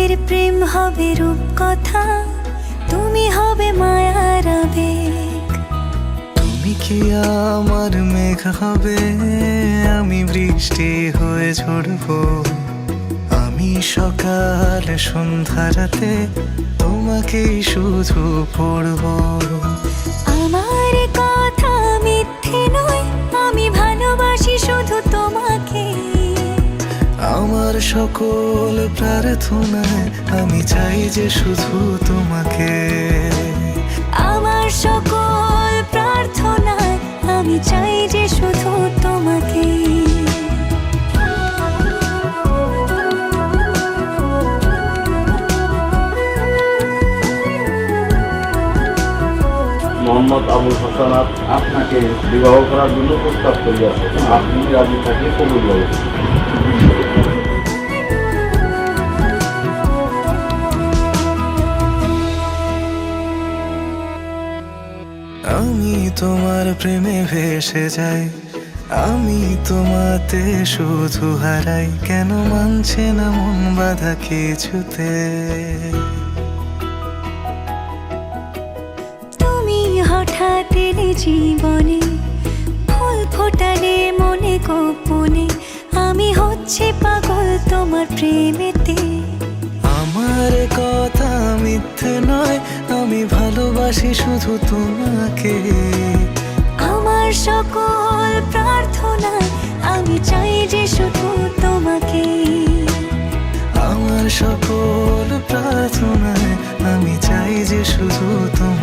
আমাদের প্রেম হবে রূপকথা, তুমি হবে মায়ার আবেগ। তুমি কি আমার মেঘ হবে, আমি বৃষ্টি হয়ে ঝরবো। আমি সকাল সন্ধ্যা রাতে তোমাকেই শুধু পড়বো। আমার কথা মিথ্যে নয়, আমি ভালোবাসি শুধু তোমাকে। আমার সকল প্রার্থনায় আমি চাই যে শুধু তোমাকে। আমার সকল প্রার্থনায় আমি চাই যে শুধু তোমাকে। মোহাম্মদ আবুল হাসানাত আপনাকে বিবাহ করার জন্য প্রস্তাব করিয়াছে, আপনি রাজি থাকলে কবুল বলেন। আমি তোমার প্রেমে ভেসে যাই, আমি তোমাতে শুধু হারাই। কেন মানছে না মন বাধা কিছুতে। তুমি হঠাৎ এলে জীবনে, ফুল ফোটালে মনে গোপনে। আমি হচ্ছে পাগল তোমার প্রেমেতে। আমার কথা মিথ্যে নয়, আমি ভালোবাসি শুধু তোমাকে। আমার সকল প্রার্থনায় আমি চাই যে শুধু তোমাকে। আমার সকল প্রার্থনায় আমি চাই যে শুধু তোমাকে।